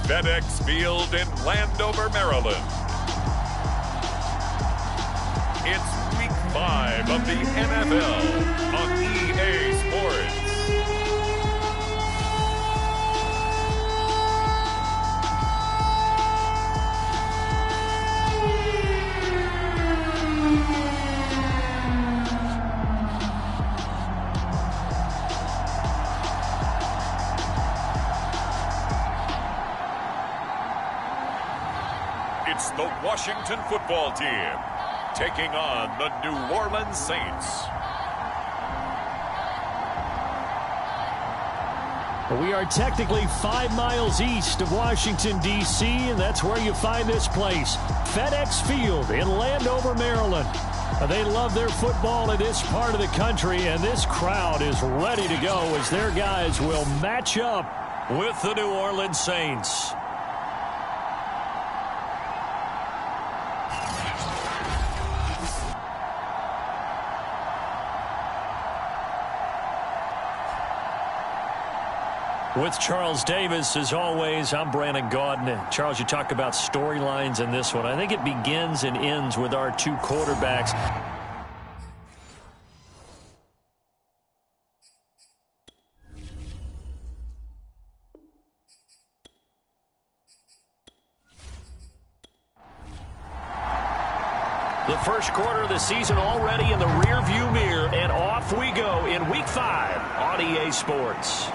FedEx Field in Landover, Maryland. It's Week 5 of the NFL on EA Sports. It's the Washington football team taking on the New Orleans Saints. We are technically 5 miles east of Washington, D.C., and that's where you find this place, FedEx Field in Landover, Maryland. They love their football in this part of the country, and this crowd is ready to go as their guys will match up with the New Orleans Saints. With Charles Davis, as always, I'm Brandon Gaudin. Charles, you talk about storylines in this one. I think it begins and ends with our two quarterbacks. The first quarter of the season already in the rearview mirror, and off we go in Week 5 on EA Sports.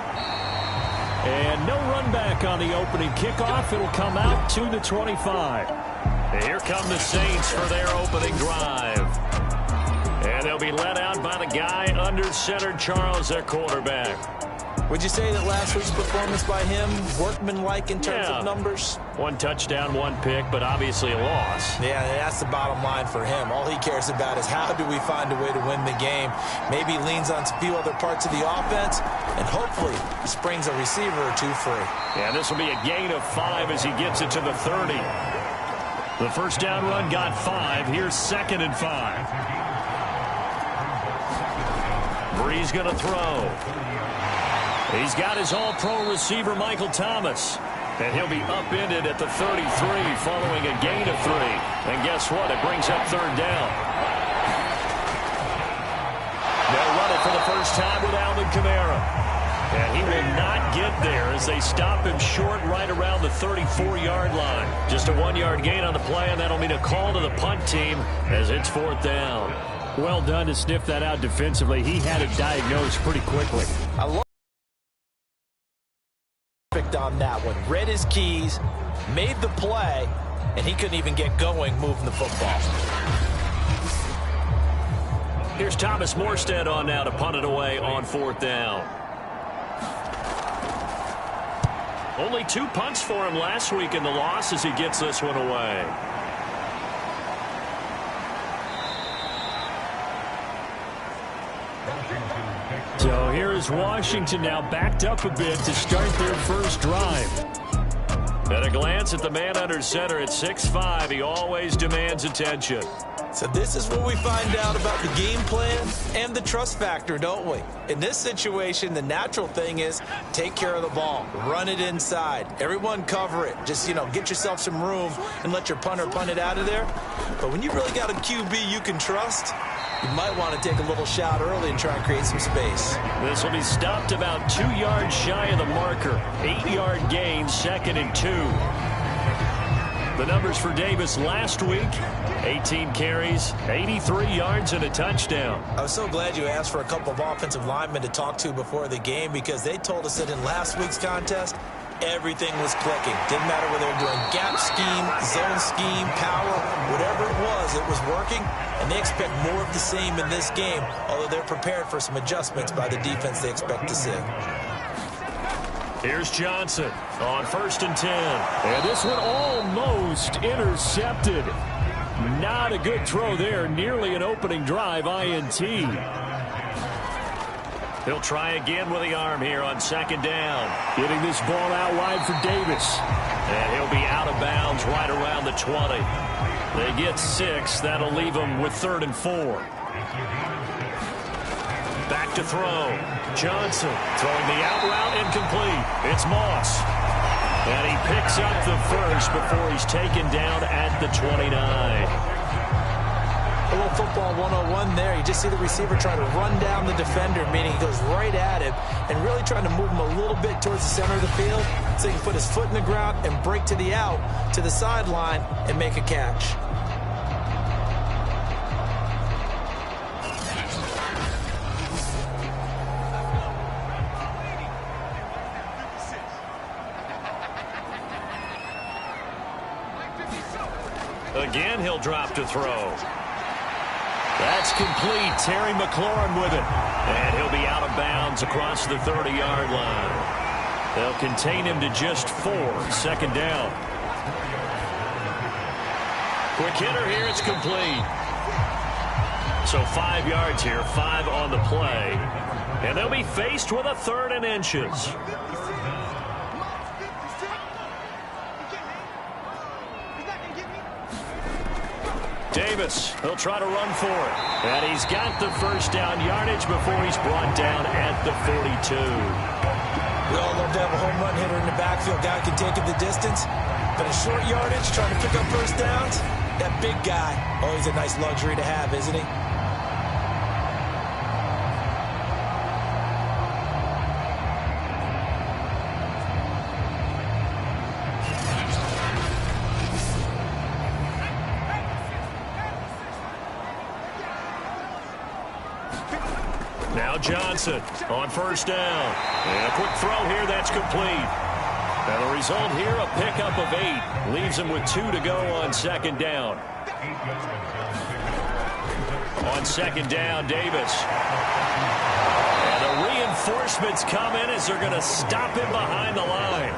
And no run back on the opening kickoff. It'll come out to the 25. And here come the Saints for their opening drive. And they'll be led out by the guy under center, Charles, their quarterback. Would you say that last week's performance by him, workmanlike in terms of numbers? 1 touchdown, 1 pick, but obviously a loss. Yeah, that's the bottom line for him. All he cares about is how do we find a way to win the game. Maybe leans on a few other parts of the offense, and hopefully he springs a receiver or two free. Yeah, this will be a gain of 5 as he gets it to the 30. The first down run got 5. Here's 2nd and 5. Brees going to throw. He's got his all-pro receiver, Michael Thomas. And he'll be upended at the 33 following a gain of 3. And guess what? It brings up 3rd down. They'll run it for the first time with Alvin Kamara. And he will not get there as they stop him short right around the 34-yard line. Just a 1-yard gain on the play, and that'll mean a call to the punt team as it's 4th down. Well done to sniff that out defensively. He had it diagnosed pretty quickly. I love on that one. Read his keys, made the play, and he couldn't even get going moving the football. Here's Thomas Morstead on now to punt it away on 4th down. Only 2 punts for him last week in the loss as he gets this one away. So here is Washington now backed up a bit to start their first drive. At a glance at the man under center at 6'5", he always demands attention. So this is what we find out about the game plan and the trust factor, don't we? In this situation, the natural thing is take care of the ball, run it inside, everyone cover it. Just, get yourself some room and let your punter punt it out of there. But when you really got a QB you can trust, you might want to take a little shot early and try and create some space. This will be stopped about 2 yards shy of the marker. 8-yard gain, 2nd and 2. The numbers for Davis last week, 18 carries, 83 yards, and a touchdown. I was so glad you asked for a couple of offensive linemen to talk to before the game because they told us that in last week's contest, everything was clicking. Didn't matter whether they were doing gap scheme, zone scheme, power, whatever it was working. And they expect more of the same in this game, although they're prepared for some adjustments by the defense they expect to see. Here's Johnson on 1st and 10. And this one almost intercepted. Not a good throw there. Nearly an opening drive INT. He'll try again with the arm here on 2nd down. Getting this ball out wide for Davis. And he'll be out of bounds right around the 20. They get 6. That'll leave them with 3rd and 4. Back to throw. Johnson throwing the out route incomplete. It's Moss. And he picks up the first before he's taken down at the 29. A little football 101 there. You just see the receiver trying to run down the defender, meaning he goes right at him and really trying to move him a little bit towards the center of the field so he can put his foot in the ground and break to the out, to the sideline, and make a catch. Again, he'll drop to throw. That's complete. Terry McLaurin with it. And he'll be out of bounds across the 30-yard line. They'll contain him to just 4. Second down. Quick hitter here. It's complete. So 5 yards here, 5 on the play. And they'll be faced with a 3rd and inches. Davis, he'll try to run for it. And he's got the first down yardage before he's brought down at the 42. We all love to have a home run hitter in the backfield. Guy can take it the distance. But a short yardage, trying to pick up first downs, that big guy, always a nice luxury to have, isn't he? Now Johnson on first down. And a quick throw here, that's complete. And the result here, a pickup of 8. Leaves him with 2 to go on second down. On second down, Davis. And the reinforcements come in as they're going to stop him behind the line.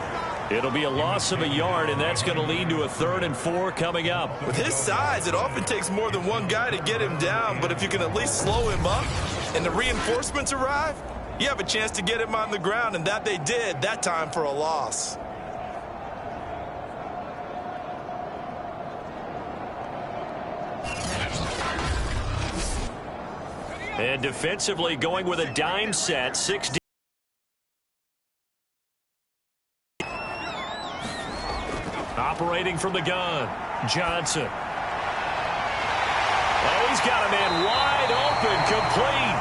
It'll be a loss of a yard, and that's going to lead to a 3rd and 4 coming up. With his size, it often takes more than one guy to get him down, but if you can at least slow him up and the reinforcements arrive, you have a chance to get him on the ground, and that they did, that time for a loss. And defensively going with a dime set, 6 deep. Operating from the gun, Johnson. Oh, he's got a man wide open, complete.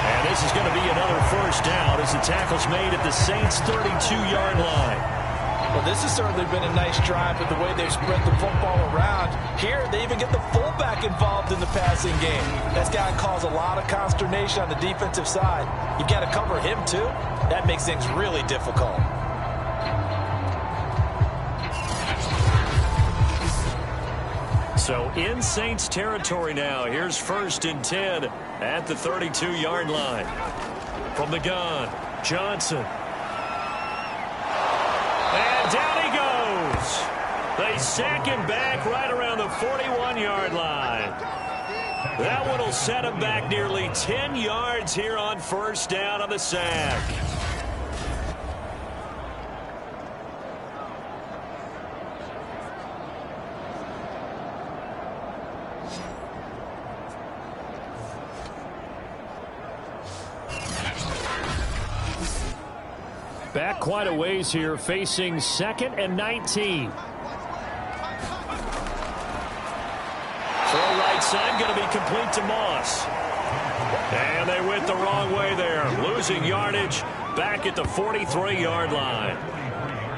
And this is going to be another first down as the tackle's made at the Saints' 32-yard line. Well, this has certainly been a nice drive with the way they've spread the football around. Here, they even get the fullback involved in the passing game. That's got to cause a lot of consternation on the defensive side. You've got to cover him, too. That makes things really difficult. So in Saints territory now. Here's 1st and 10 at the 32-yard line. From the gun, Johnson. And down he goes. They sack him back right around the 41-yard line. That one will set him back nearly 10 yards here on first down on the sack. Back quite a ways here, facing 2nd and 19. Throw right side, going to be complete to Moss. And they went the wrong way there, losing yardage back at the 43-yard line.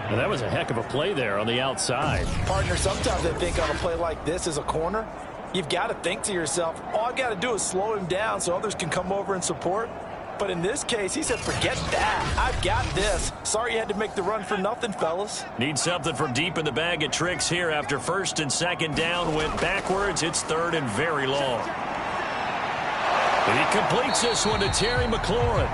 And that was a heck of a play there on the outside. Partner, sometimes I think on a play like this as a corner, you've got to think to yourself, all I've got to do is slow him down so others can come over and support. But in this case, he said, forget that. I've got this. Sorry you had to make the run for nothing, fellas. Need something from deep in the bag of tricks here after 1st and 2nd down. Went backwards. It's 3rd and very long. He completes this one to Terry McLaurin.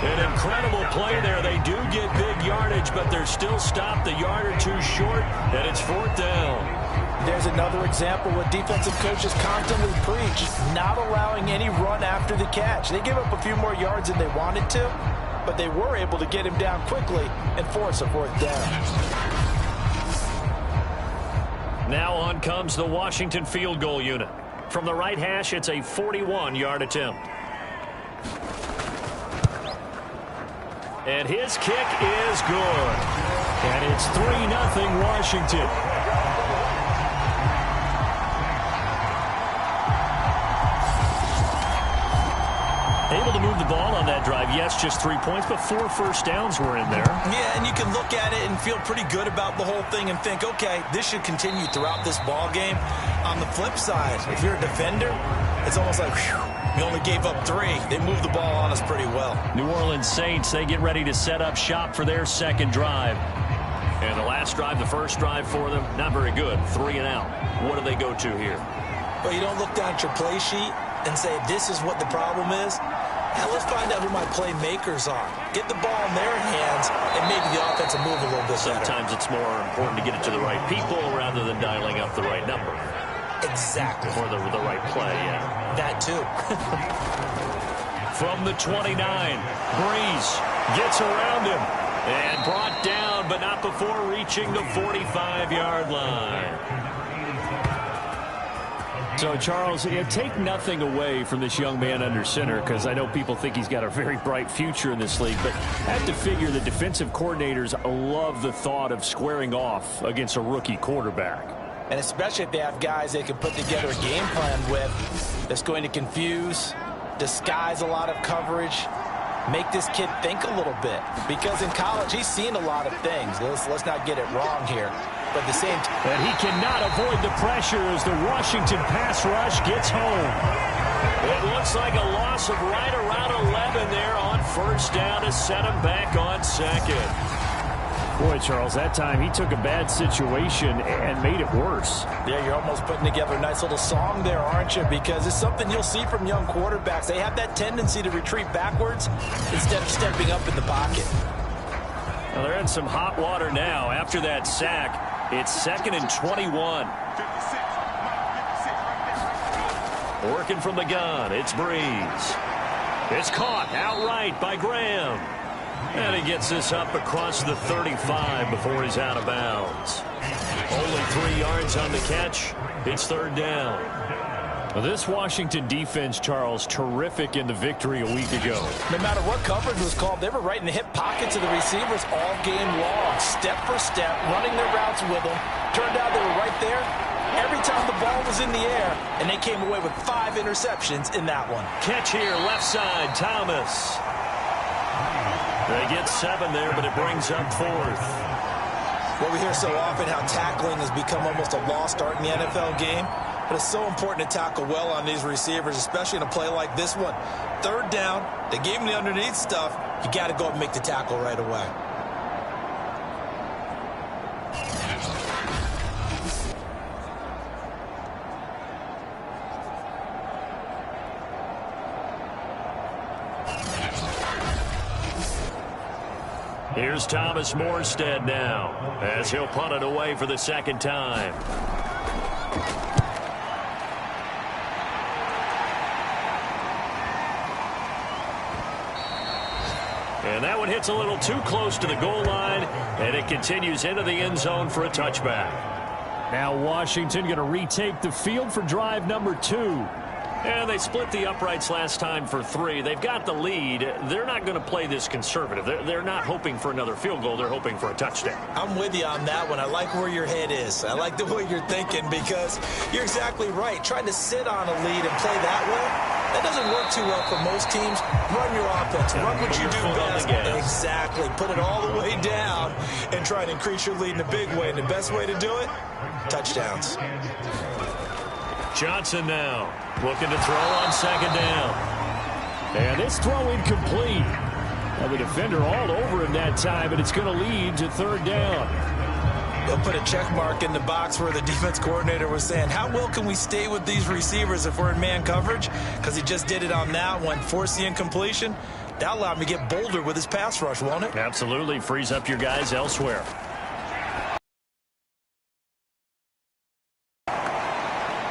An incredible play there. They do get big yardage, but they're still stopped a yard or 2 short, and it's 4th down. There's another example what defensive coaches constantly preach, not allowing any run after the catch. They give up a few more yards than they wanted to, but they were able to get him down quickly and force a 4th down. Now on comes the Washington field goal unit. From the right hash, it's a 41-yard attempt. And his kick is good. And it's 3-0 Washington. Able to move the ball on that drive. Yes, just 3 points, but 4 first downs were in there. Yeah, and you can look at it and feel pretty good about the whole thing and think, okay, this should continue throughout this ball game. On the flip side, if you're a defender, it's almost like, whew, we only gave up 3. They moved the ball on us pretty well. New Orleans Saints, they get ready to set up shop for their second drive. And the last drive, the first drive for them, not very good. 3 and out. What do they go to here? Well, you don't look down at your play sheet and say, this is what the problem is. Now let's find out who my playmakers are. Get the ball in their hands, and maybe the offense will move a little bit better. Sometimes it's more important to get it to the right people rather than dialing up the right number. Exactly. Or the right play, yeah. That too. From the 29, Breeze gets around him and brought down, but not before reaching the 45-yard line. So, Charles, take nothing away from this young man under center, because I know people think he's got a very bright future in this league, but I have to figure the defensive coordinators love the thought of squaring off against a rookie quarterback. And especially if they have guys they can put together a game plan with that's going to confuse, disguise a lot of coverage, make this kid think a little bit. Because in college, he's seen a lot of things. Let's not get it wrong here. But at the same time, and he cannot avoid the pressure as the Washington pass rush gets home. It looks like a loss of right around 11 there on first down to set him back on second. Boy, Charles, that time he took a bad situation and made it worse. Yeah, you're almost putting together a nice little song there, aren't you? Because it's something you'll see from young quarterbacks. They have that tendency to retreat backwards instead of stepping up in the pocket. Well, they're in some hot water now after that sack. It's 2nd and 21. Working from the gun, it's Breeze. It's caught outright by Graham. And he gets this up across the 35 before he's out of bounds. Only 3 yards on the catch. It's 3rd down. Well, this Washington defense, Charles, terrific in the victory a week ago. No matter what coverage was called, they were right in the hip pockets of the receivers all game long. Step for step, running their routes with them. Turned out they were right there every time the ball was in the air, and they came away with 5 interceptions in that one. Catch here, left side, Thomas. They get 7 there, but it brings up 4th. Well, we hear so often how tackling has become almost a lost art in the NFL game. But it's so important to tackle well on these receivers, especially in a play like this one. 3rd down, they gave him the underneath stuff. You got to go and make the tackle right away. Here's Thomas Morstead now, as he'll punt it away for the 2nd time. And that one hits a little too close to the goal line, and it continues into the end zone for a touchback. Now Washington going to retake the field for drive number 2. And they split the uprights last time for 3. They've got the lead. They're not going to play this conservative. They're not hoping for another field goal. They're hoping for a touchdown. I'm with you on that one. I like where your head is. I like the way you're thinking, because you're exactly right. Trying to sit on a lead and play that way, that doesn't work too well for most teams. Run your offense. Run what you do best. Exactly. Put it all the way down and try and increase your lead in a big way. And the best way to do it, touchdowns. Johnson now looking to throw on 2nd down. And this throw incomplete. Now the defender all over him that time, but it's going to lead to 3rd down. They'll put a check mark in the box where the defense coordinator was saying, how well can we stay with these receivers if we're in man coverage? Because he just did it on that one, forced the incompletion. That allowed him to get bolder with his pass rush, won't it? Absolutely. Frees up your guys elsewhere.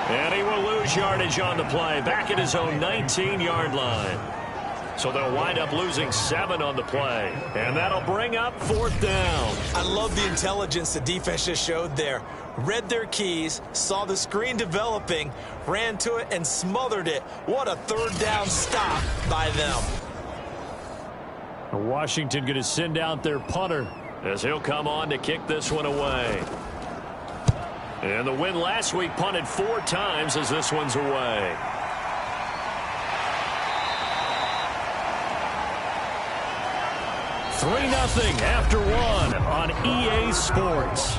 And he will lose yardage on the play, back at his own 19-yard line. So they'll wind up losing 7 on the play. And that'll bring up 4th down. I love the intelligence the defense just showed there. Read their keys, saw the screen developing, ran to it, and smothered it. What a 3rd down stop by them. Washington going to send out their punter. as he'll come on to kick this one away. And the win last week punted 4 times as this one's away. Three 3-0 after one on EA Sports.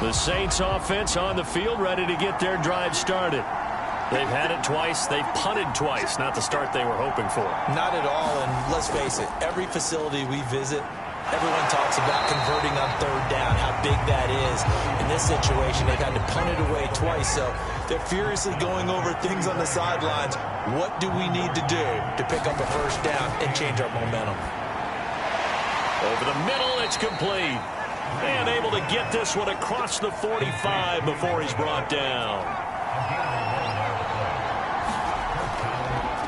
The Saints offense on the field ready to get their drive started. They've had it twice. They've punted twice. Not the start they were hoping for. Not at all, and let's face it, every facility we visit, everyone talks about converting on third down, how big that is. In this situation, they've had to punt it away twice, so they're furiously going over things on the sidelines. What do we need to do to pick up a first down and change our momentum? Over the middle, it's complete. And able to get this one across the 45 before he's brought down.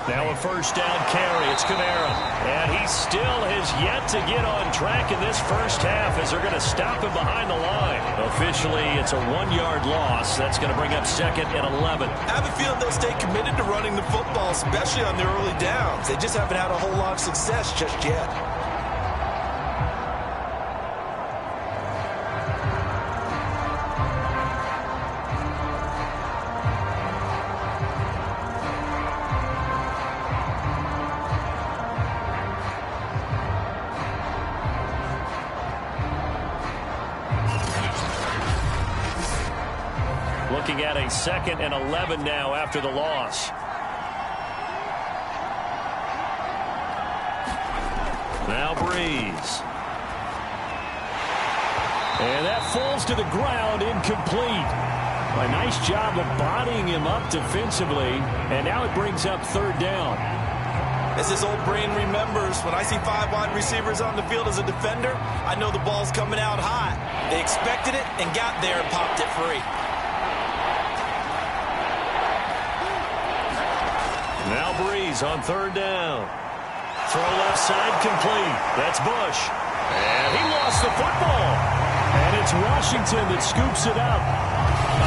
Now a first down carry. It's Kamara. And he still has yet to get on track in this first half as they're going to stop him behind the line. Officially, it's a 1-yard loss. That's going to bring up second and 11. I have a feeling they'll stay committed to running the football, especially on the early downs. They just haven't had a whole lot of success just yet. Looking at a second and 11 now after the loss. Now Breeze. And that falls to the ground, incomplete. A nice job of bodying him up defensively, and now it brings up third down. As this old brain remembers, when I see 5 wide receivers on the field as a defender, I know the ball's coming out hot. They expected it and got there and popped it free. Now Breeze on third down. Throw left side complete. That's Bush. And he lost the football. And it's Washington that scoops it up.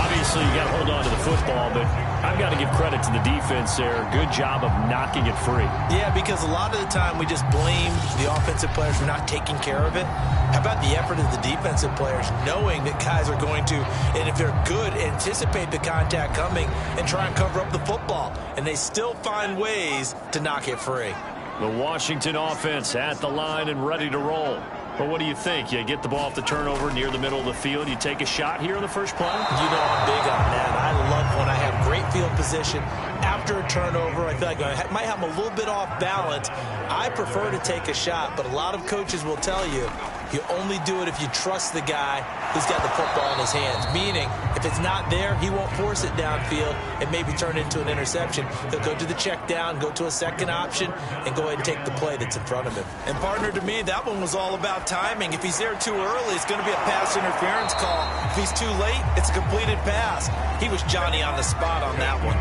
Obviously, you got to hold on to the football, but I've got to give credit to the defense there. Good job of knocking it free. Yeah, because a lot of the time we just blame the offensive players for not taking care of it. How about the effort of the defensive players, knowing that guys are going to, and if they're good, anticipate the contact coming and try and cover up the football. And they still find ways to knock it free. The Washington offense at the line and ready to roll. But what do you think? You get the ball off the turnover near the middle of the field. You take a shot here in the first play? You know I'm big on that. I love when I have great field position. After a turnover, I feel like I might have a little bit off balance. I prefer to take a shot, but a lot of coaches will tell you only do it if you trust the guy who's got the football in his hands. Meaning, if it's not there, he won't force it downfield and maybe turn it into an interception. He'll go to the check down, go to a second option, and go ahead and take the play that's in front of him. And partner, to me, that one was all about timing. If he's there too early, it's going to be a pass interference call. If he's too late, it's a completed pass. He was Johnny on the spot on that one.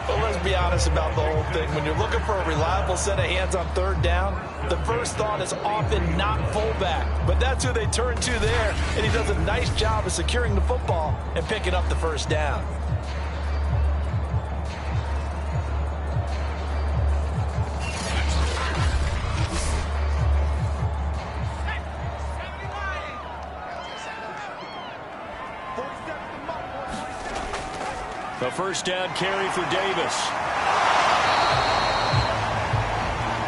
But let's be honest about the whole thing. When you're looking for a reliable set of hands on third down, the first thought is often not fullback. But that's who they turn to there, and he does a nice job of securing the football and picking up the first down. The first down carry for Davis.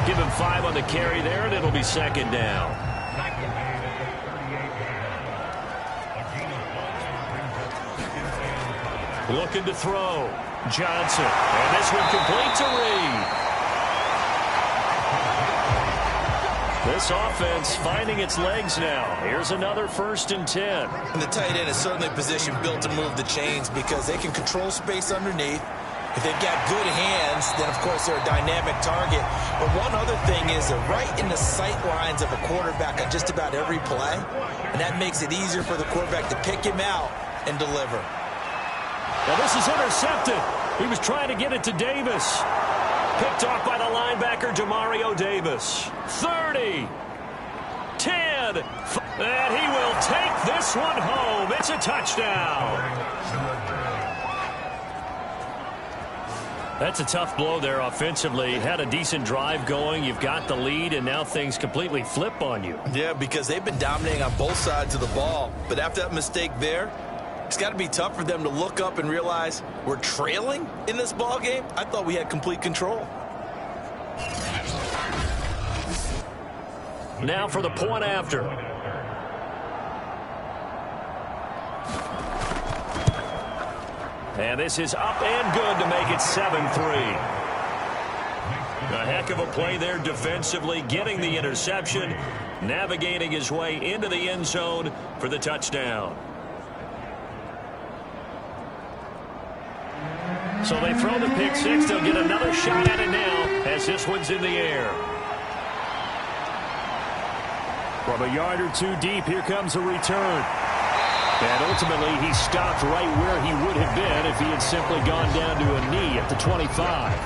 Give him 5 on the carry there, and it'll be second down. Looking to throw. Johnson. And this one complete to Reed. This offense finding its legs now. Here's another 1st and 10. And the tight end is certainly a position built to move the chains because they can control space underneath. If they've got good hands, then, of course, they're a dynamic target. But one other thing is they're right in the sight lines of a quarterback on just about every play. And that makes it easier for the quarterback to pick him out and deliver. Well, this is intercepted. He was trying to get it to Davis. Picked off by the linebacker, Demario Davis. 30, 10, and he will take this one home. It's a touchdown. That's a tough blow there offensively. Had a decent drive going. You've got the lead, and now things completely flip on you. Yeah, because they've been dominating on both sides of the ball. But after that mistake there, it's got to be tough for them to look up and realize we're trailing in this ball game. I thought we had complete control. Now for the point after. And this is up and good to make it 7-3. A heck of a play there defensively, getting the interception, navigating his way into the end zone for the touchdown. So they throw the pick six. They'll get another shot at it now as this one's in the air. From a yard or two deep, here comes a return. And ultimately, he stopped right where he would have been if he had simply gone down to a knee at the 25.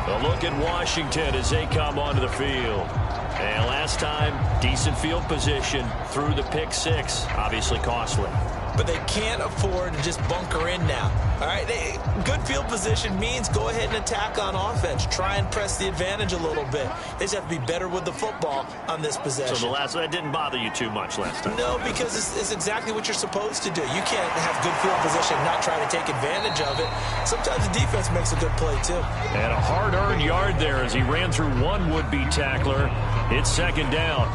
A look at Washington as they come onto the field. And last time, decent field position through the pick six. Obviously costly. But they can't afford to just bunker in now. All right, good field position means go ahead and attack on offense. Try and press the advantage a little bit. They just have to be better with the football on this possession. So that didn't bother you too much last time? No, because it's exactly what you're supposed to do. You can't have good field position and not try to take advantage of it. Sometimes the defense makes a good play, too. And a hard-earned yard there as he ran through one would-be tackler. It's second down.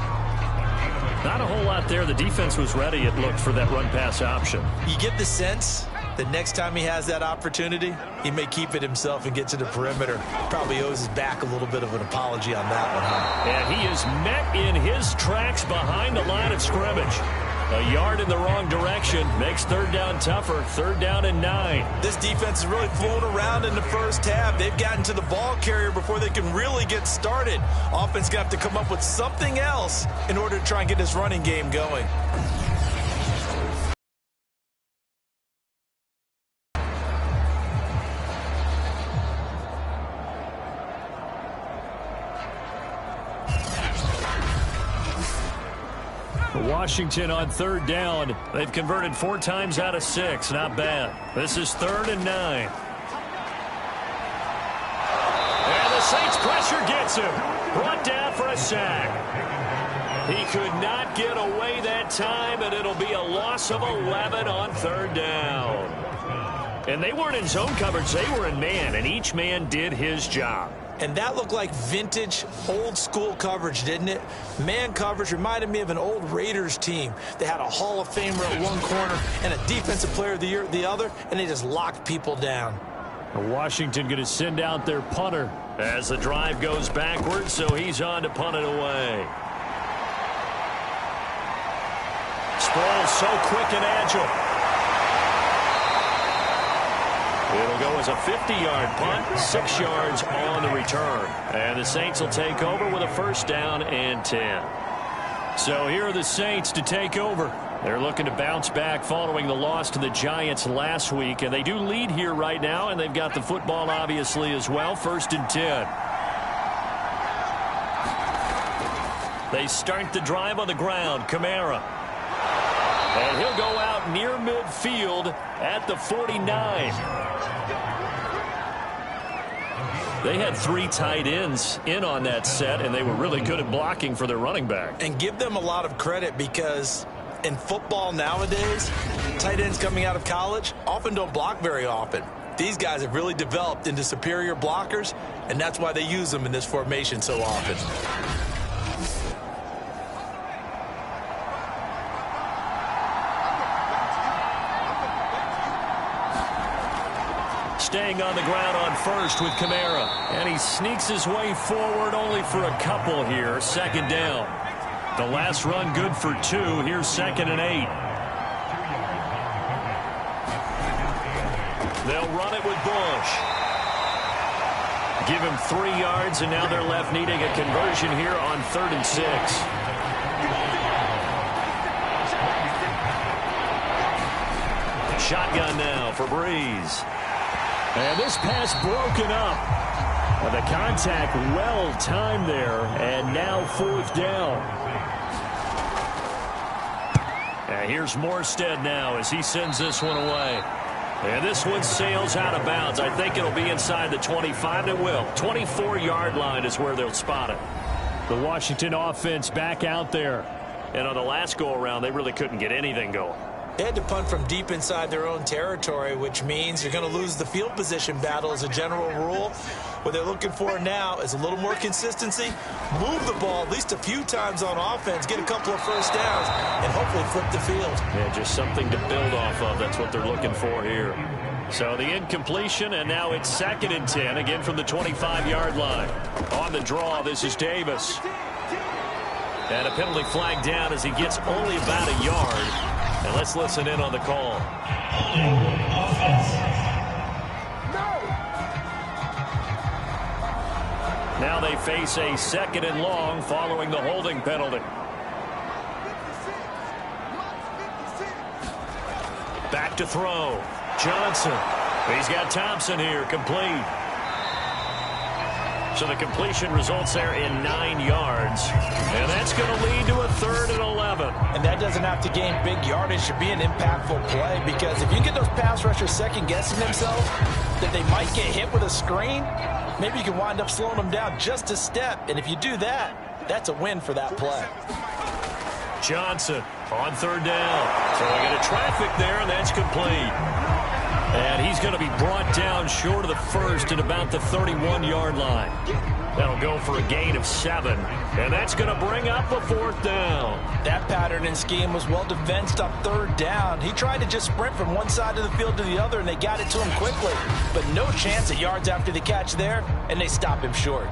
Not a whole lot there. The defense was ready, it looked, for that run-pass option. You get the sense that next time he has that opportunity, he may keep it himself and get to the perimeter. Probably owes his back a little bit of an apology on that one, huh? And he is met in his tracks behind the line of scrimmage. A yard in the wrong direction makes third down tougher. Third down and 9. This defense is really flown around in the first half. They've gotten to the ball carrier before they can really get started. Offense going to have to come up with something else in order to try and get this running game going. Washington on third down. They've converted 4 times out of 6. Not bad. This is third and 9. And the Saints pressure gets him. Brought down for a sack. He could not get away that time, and it'll be a loss of 11 on third down. And they weren't in zone coverage. They were in man, and each man did his job. And that looked like vintage, old-school coverage, didn't it? Man coverage reminded me of an old Raiders team. They had a Hall of Famer at one corner and a Defensive Player of the Year at the other, and they just locked people down. Washington going to send out their punter as the drive goes backwards, so he's on to punt it away. Sproles so quick and agile. It'll go as a 50-yard punt, 6 yards on the return. And the Saints will take over with a first down and 10. So here are the Saints to take over. They're looking to bounce back following the loss to the Giants last week. And they do lead here right now, and they've got the football obviously as well. First and 10. They start the drive on the ground. Kamara. And he'll go out near midfield at the 49. They had 3 tight ends in on that set, and they were really good at blocking for their running back. And give them a lot of credit because in football nowadays, tight ends coming out of college often don't block very often. These guys have really developed into superior blockers, and that's why they use them in this formation so often. Staying on the ground on first with Kamara. And he sneaks his way forward only for a couple here. Second down. The last run good for 2. Here's second and 8. They'll run it with Bush. Give him 3 yards, and now they're left needing a conversion here on third and 6. Shotgun now for Breeze. And this pass broken up. The contact well timed there, and now fourth down. And here's Morstead now as he sends this one away. And this one sails out of bounds. I think it'll be inside the 25, and it will. 24-yard line is where they'll spot it. The Washington offense back out there. And on the last go-around, they really couldn't get anything going. They had to punt from deep inside their own territory, which means you're going to lose the field position battle as a general rule. What they're looking for now is a little more consistency, move the ball at least a few times on offense, get a couple of first downs, and hopefully flip the field. Yeah, just something to build off of. That's what they're looking for here. So the incompletion, and now it's 2nd and 10, again from the 25-yard line. On the draw, this is Davis. And a penalty flag down as he gets only about a yard. And let's listen in on the call. Now they face a 2nd and long following the holding penalty. Back to throw. Johnson. He's got Thompson here, complete. So the completion results there in 9 yards. And that's going to lead to a 3rd and 11. And that doesn't have to gain big yardage to be an impactful play, because if you get those pass rushers second-guessing themselves that they might get hit with a screen, maybe you can wind up slowing them down just a step. And if you do that, that's a win for that play. Johnson on 3rd down. So they get a traffic there, and that's complete. And he's going to be brought down short of the first at about the 31-yard line. That'll go for a gain of 7. And that's going to bring up a 4th down. That pattern and scheme was well defensed on 3rd down. He tried to just sprint from one side of the field to the other, and they got it to him quickly. But no chance at yards after the catch there, and they stop him short.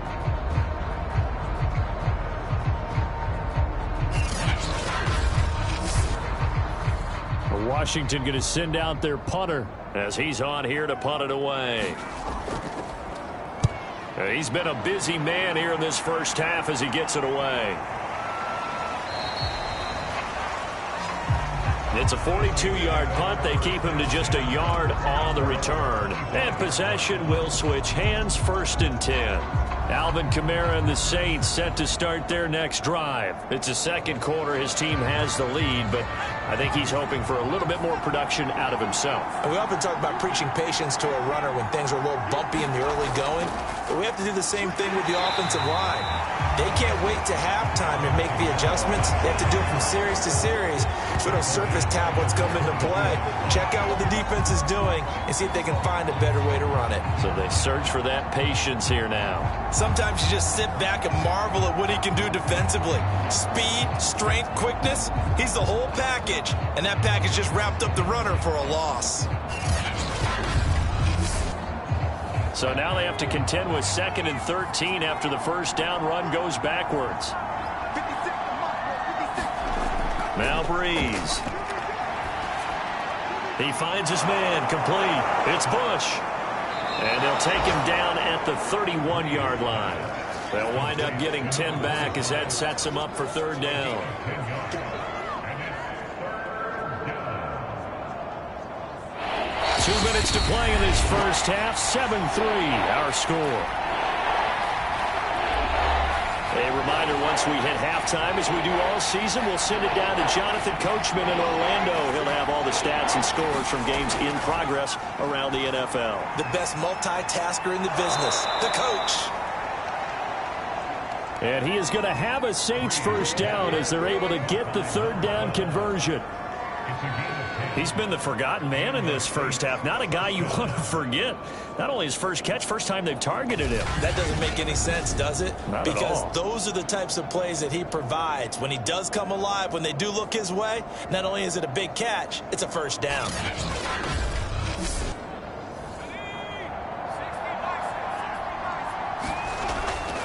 Washington going to send out their punter as he's on here to punt it away. He's been a busy man here in this first half as he gets it away. It's a 42-yard punt. They keep him to just a yard on the return. And possession will switch hands, 1st and 10. Alvin Kamara and the Saints set to start their next drive. It's a 2nd quarter. His team has the lead, but I think he's hoping for a little bit more production out of himself. And we often talk about preaching patience to a runner when things are a little bumpy in the early going, but we have to do the same thing with the offensive line. They can't wait to halftime and make the adjustments. They have to do it from series to series. So those surface tablets come into play. Check out what the defense is doing and see if they can find a better way to run it. So they search for that patience here now. Sometimes you just sit back and marvel at what he can do defensively. Speed, strength, quickness, he's the whole package. And that package just wrapped up the runner for a loss. So now they have to contend with 2nd and 13 after the first down run goes backwards. Now Breeze. He finds his man, complete. It's Bush. And they'll take him down at the 31-yard line. They'll wind up getting 10 back as that sets him up for 3rd down. Two minutes to play in this first half. 7-3, our score. A reminder, once we hit halftime, as we do all season, we'll send it down to Jonathan Coachman in Orlando. He'll have all the stats and scores from games in progress around the NFL. The best multitasker in the business, the coach. And he is going to have a Saints first down as they're able to get the 3rd down conversion. He's been the forgotten man in this first half. Not a guy you want to forget. Not only his first catch, first time they've targeted him. That doesn't make any sense, does it? Not at all. Because those are the types of plays that he provides. When he does come alive, when they do look his way, not only is it a big catch, it's a first down.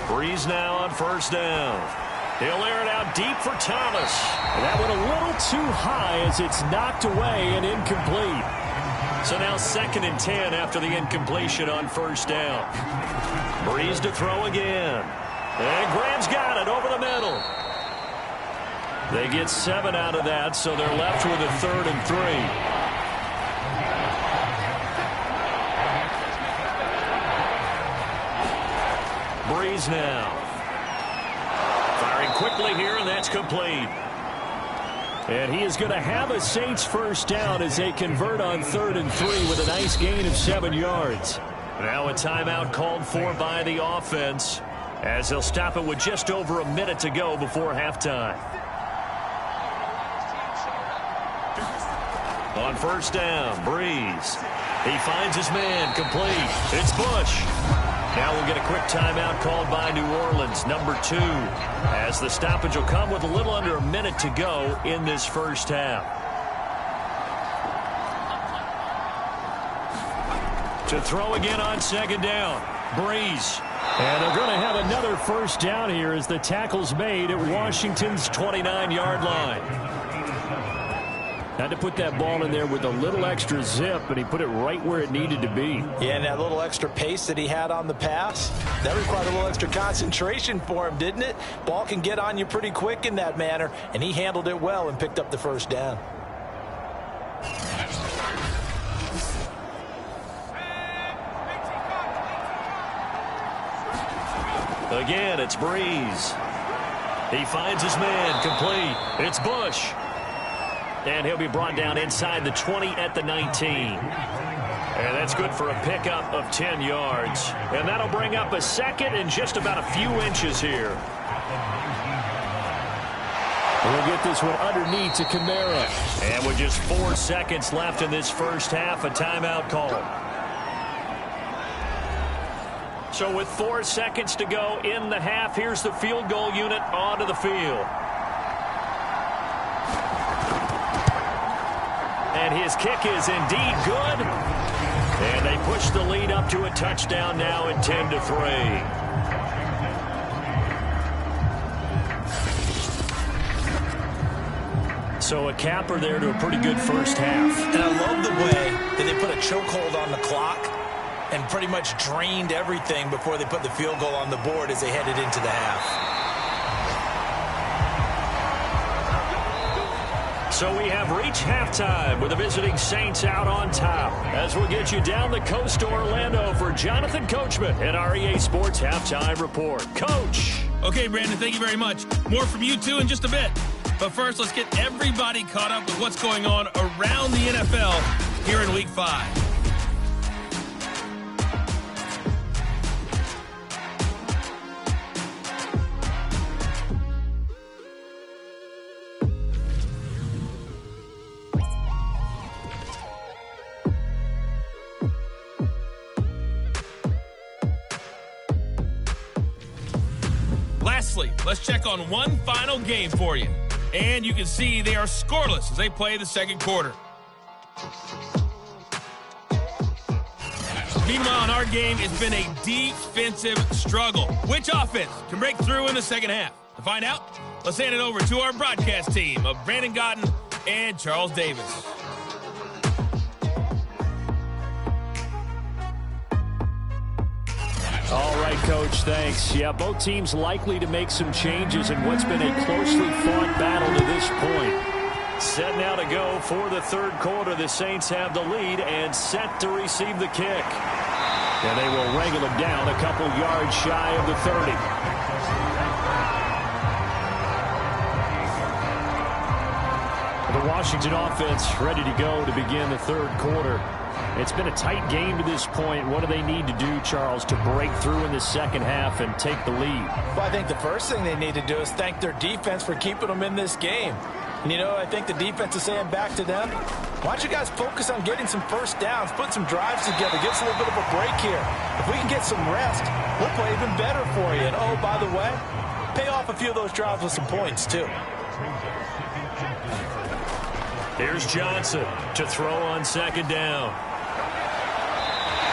Breeze now on 1st down. He'll air it out deep for Thomas. That went a little too high as it's knocked away and incomplete. So now 2nd and 10 after the incompletion on 1st down. Breeze to throw again. And Graham's got it over the middle. They get 7 out of that, so they're left with a 3rd and 3. Breeze now. Firing quickly here, and that's complete. And he is going to have a Saints first down as they convert on 3rd and 3 with a nice gain of 7 yards. Now a timeout called for by the offense as they'll stop it with just over a minute to go before halftime. On first down, Breeze. He finds his man, complete. It's Bush. Now we'll get a quick timeout called by New Orleans, number 2, as the stoppage will come with a little under a minute to go in this first half. To throw again on 2nd down, Breeze. And they're going to have another first down here as the tackle's made at Washington's 29-yard line. Had to put that ball in there with a little extra zip, and he put it right where it needed to be. Yeah, and that little extra pace that he had on the pass, that required a little extra concentration for him, didn't it? Ball can get on you pretty quick in that manner, and he handled it well and picked up the first down. Again, it's Breeze. He finds his man, complete. It's Bush. And he'll be brought down inside the 20 at the 19. And that's good for a pickup of 10 yards. And that'll bring up a second and just about a few inches here. We'll get this one underneath to Kamara. And with just 4 seconds left in this first half, a timeout call. So with 4 seconds to go in the half, here's the field goal unit onto the field. And his kick is indeed good. And they push the lead up to a touchdown now at 10-3. So a capper there to a pretty good first half. And I love the way that they put a chokehold on the clock and pretty much drained everything before they put the field goal on the board as they headed into the half. So we have reached halftime with the visiting Saints out on top. As we'll get you down the coast to Orlando for Jonathan Coachman at our EA Sports Halftime Report. Coach. Okay, Brandon, thank you very much. More from you two in just a bit. But first, let's get everybody caught up with what's going on around the NFL here in Week 5. Lastly, let's check on one final game for you. And you can see they are scoreless as they play the second quarter. Meanwhile, in our game, it's been a defensive struggle. Which offense can break through in the second half? To find out, let's hand it over to our broadcast team of Brandon Gotten and Charles Davis. All right, Coach, thanks. Yeah, both teams likely to make some changes in what's been a closely fought battle to this point. Set now to go for the third quarter. The Saints have the lead and set to receive the kick. And they will wrangle them down a couple yards shy of the 30. The Washington offense ready to go to begin the third quarter. It's been a tight game to this point. What do they need to do, Charles, to break through in the second half and take the lead? Well, I think the first thing they need to do is thank their defense for keeping them in this game. And, you know, I think the defense is saying back to them, why don't you guys focus on getting some first downs, put some drives together, give us a little bit of a break here. If we can get some rest, we'll play even better for you. And, oh, by the way, pay off a few of those drives with some points, too. Here's Johnson to throw on second down.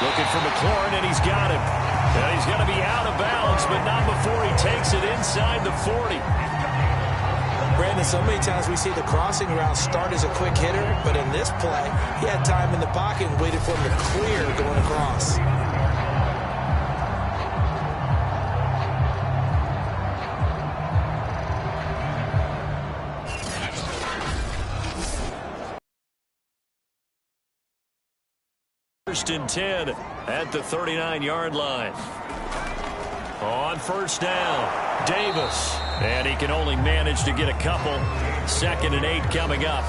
Looking for McLaurin, and he's got him. And he's going to be out of bounds, but not before he takes it inside the 40. Brandon, so many times we see the crossing route start as a quick hitter, but in this play, he had time in the pocket and waited for him to clear going across. First and 10 at the 39-yard line. On first down, Davis. And he can only manage to get a couple. 2nd and 8 coming up.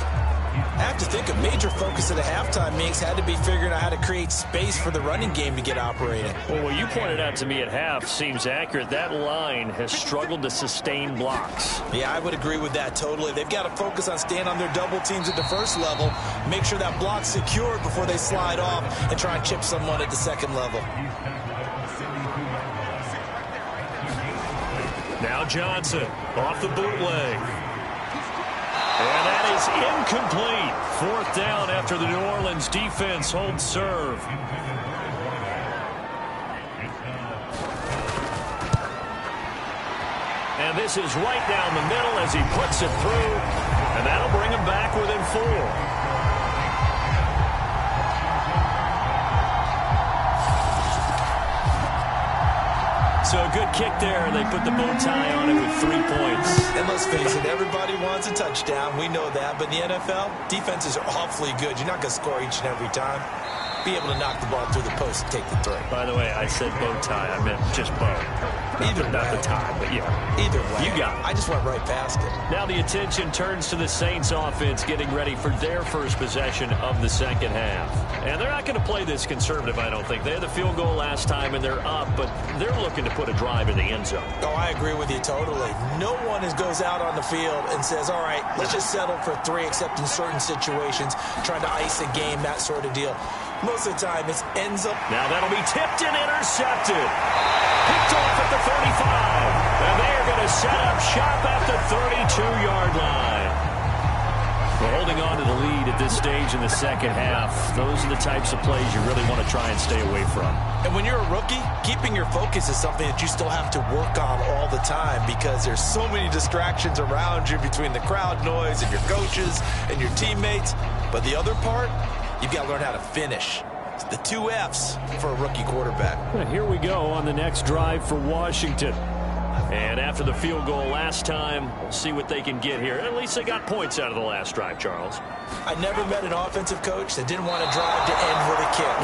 I have to think a major focus of the halftime meetings had to be figuring out how to create space for the running game to get operating. Well, what you pointed out to me at half seems accurate. That line has struggled to sustain blocks. Yeah, I would agree with that totally. They've got to focus on staying on their double teams at the first level, make sure that block's secured before they slide off and try and chip someone at the second level. Now Johnson off the bootleg. And that is incomplete. 4th down after the New Orleans defense holds serve. And this is right down the middle as he puts it through. And that'll bring him back within 4. So a good kick there. They put the bow tie on it with 3 points. And let's face it, everybody wants a touchdown. We know that. But in the NFL, defenses are awfully good. You're not going to score each and every time. Be able to knock the ball through the post and take the throw. By the way, I said bow tie. I meant just bow. Not the tie, but yeah. Either way. You got it. I just went right past it. Now the attention turns to the Saints offense getting ready for their first possession of the second half. And they're not going to play this conservative, I don't think. They had the field goal last time, and they're up, but they're looking to put a drive in the end zone. Oh, I agree with you totally. No one goes out on the field and says, all right, let's just settle for 3, except in certain situations, trying to ice a game, that sort of deal. Most of the time, it ends up. Now that'll be tipped and intercepted. Picked off at the 35. And they are going to set up shop at the 32-yard line. We're holding on to the lead at this stage in the second half. Those are the types of plays you really want to try and stay away from. And when you're a rookie, keeping your focus is something that you still have to work on all the time because there's so many distractions around you between the crowd noise and your coaches and your teammates. But the other part, you've got to learn how to finish. It's the 2 F's for a rookie quarterback. Well, here we go on the next drive for Washington. And after the field goal last time, we'll see what they can get here. At least they got points out of the last drive, Charles. I never met an offensive coach that didn't want to drive to end with a kick.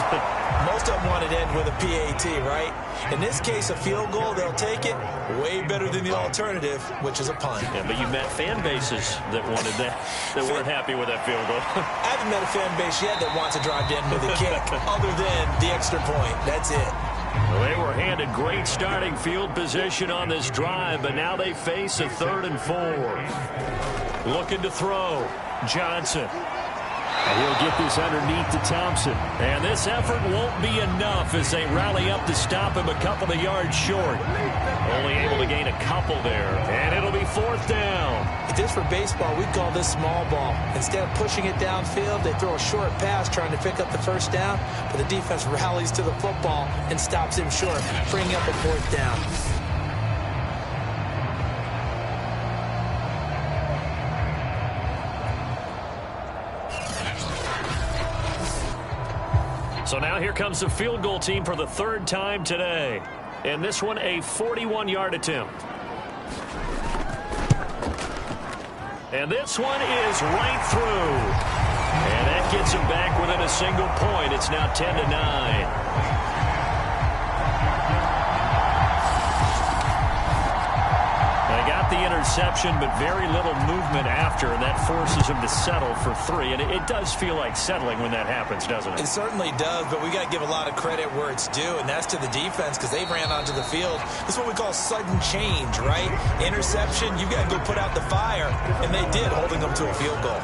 Most of them want to end with a PAT, right? In this case, a field goal, they'll take it. Way better than the alternative, which is a punt. Yeah, but you met fan bases that wanted that, that weren't happy with that field goal. I haven't met a fan base yet that wants to drive to end with a kick, other than the extra point. That's it. Well, they were handed great starting field position on this drive, but now they face a 3rd and 4. Looking to throw. Johnson. And he'll get this underneath to Thompson. And this effort won't be enough as they rally up to stop him a couple of yards short. Only able to gain a couple there. And it'll be 4th down. If this were baseball, we'd call this small ball. Instead of pushing it downfield, they throw a short pass trying to pick up the first down, but the defense rallies to the football and stops him short, bringing up a 4th down. So now here comes the field goal team for the 3rd time today. And this one a 41-yard attempt. And this one is right through. And that gets him back within a single point. It's now 10-9. They got the interception, but very little movement after, and that forces him to settle for 3. And it does feel like settling when that happens, doesn't it? It certainly does, but we got to give a lot of credit where it's due, and that's to the defense because they ran onto the field. This is what we call sudden change, right? Interception, you got to go put out the fire, and they did, holding them to a field goal.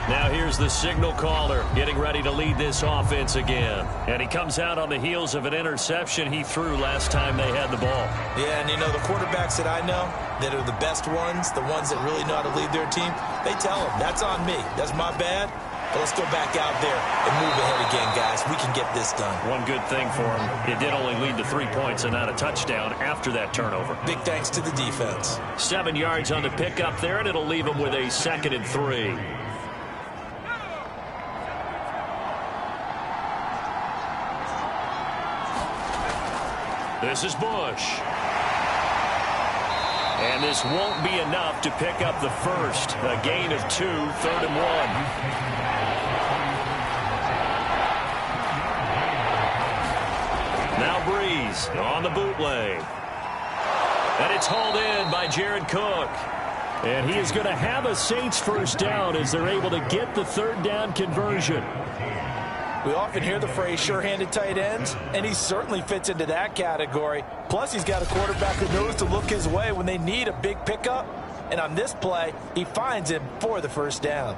Now here's the signal caller getting ready to lead this offense again. And he comes out on the heels of an interception he threw last time they had the ball. Yeah, and you know, the quarterbacks that I know that are the best ones, the ones that really know how to lead their team, they tell them, that's on me. That's my bad. But let's go back out there and move ahead again, guys. We can get this done. One good thing for him, it did only lead to 3 points and not a touchdown after that turnover. Big thanks to the defense. 7 yards on the pickup there, and it'll leave him with a 2nd and 3. This is Bush. And this won't be enough to pick up the first. A gain of 2, 3rd and 1. Now Breeze on the bootleg. And it's hauled in by Jared Cook. And he is going to have a Saints first down as they're able to get the third down conversion. We often hear the phrase sure-handed tight ends, and he certainly fits into that category. Plus, he's got a quarterback who knows to look his way when they need a big pickup. And on this play, he finds him for the first down.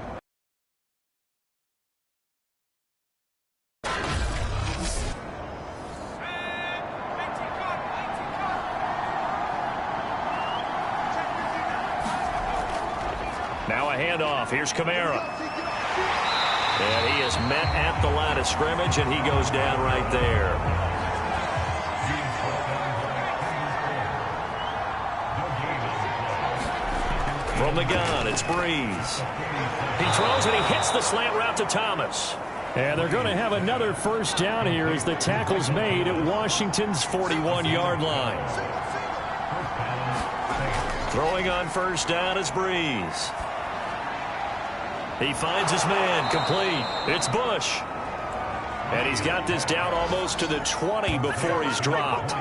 Now a handoff. Here's Kamara. And he is met at the line of scrimmage, and he goes down right there. From the gun, it's Breeze. He throws and he hits the slant route to Thomas. And they're going to have another first down here as the tackle's made at Washington's 41-yard line. Throwing on first down is Breeze. He finds his man, complete. It's Bush. And he's got this down almost to the 20 before he's dropped.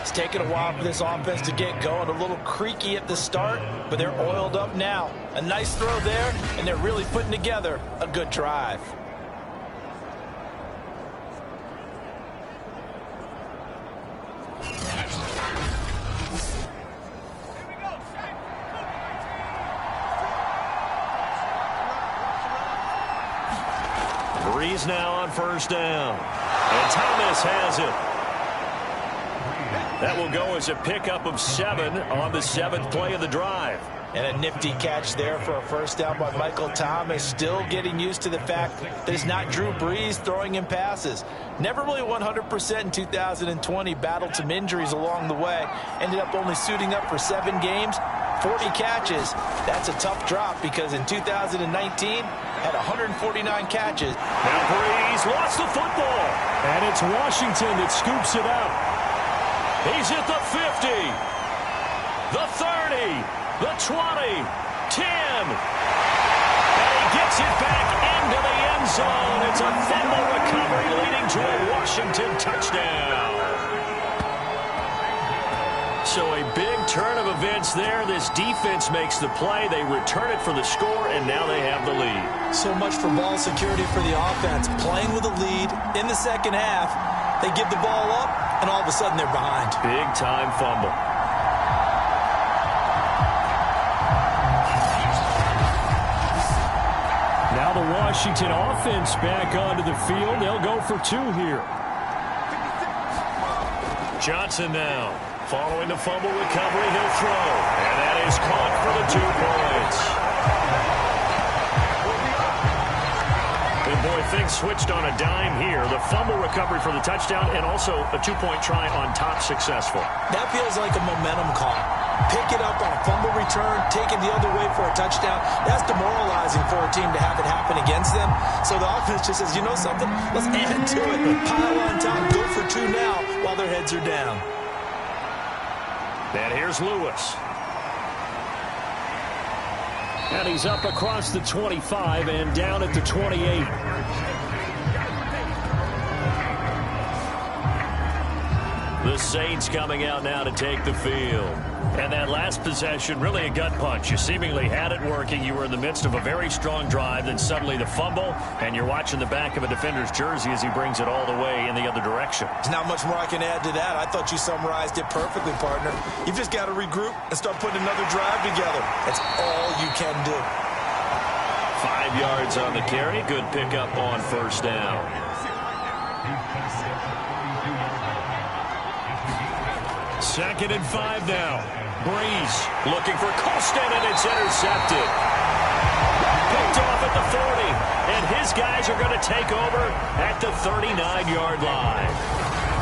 It's taken a while for this offense to get going. A little creaky at the start, but they're oiled up now. A nice throw there, and they're really putting together a good drive. Breeze now on first down. And Thomas has it. That will go as a pickup of 7 on the 7th play of the drive. And a nifty catch there for a first down by Michael Thomas. Still getting used to the fact that it's not Drew Brees throwing him passes. Never really 100% in 2020. Battled some injuries along the way. Ended up only suiting up for 7 games, 40 catches. That's a tough drop because in 2019, had 149 catches. Now Brees lost the football. And it's Washington that scoops it out. He's at the 50, the 30, the 20, 10. And he gets it back into the end zone. It's a fumble recovery leading to a Washington touchdown. So a big turn of events there. This defense makes the play. They return it for the score, and now they have the lead. So much for ball security for the offense. Playing with a lead in the second half. They give the ball up, and all of a sudden they're behind. Big-time fumble. Now the Washington offense back onto the field. They'll go for 2 here. Johnson now. Following the fumble recovery, he'll throw. And that is caught for the 2 points. Good boy, things switched on a dime here. The fumble recovery for the touchdown and also a 2-point try on top successful. That feels like a momentum call. Pick it up on a fumble return, take it the other way for a touchdown. That's demoralizing for a team to have it happen against them. So the offense just says, you know something? Let's add to it. Pile on top, go for 2 now while their heads are down. And here's Lewis. And he's up across the 25 and down at the 28. The Saints coming out now to take the field. And that last possession, really a gut punch. You seemingly had it working. You were in the midst of a very strong drive. Then suddenly the fumble, and you're watching the back of a defender's jersey as he brings it all the way in the other direction. There's not much more I can add to that. I thought you summarized it perfectly, partner. You've just got to regroup and start putting another drive together. That's all you can do. 5 yards on the carry. Good pickup on first down. Second and 5 now. Breeze looking for Colston, and it's intercepted. Picked off at the 40, and his guys are going to take over at the 39-yard line.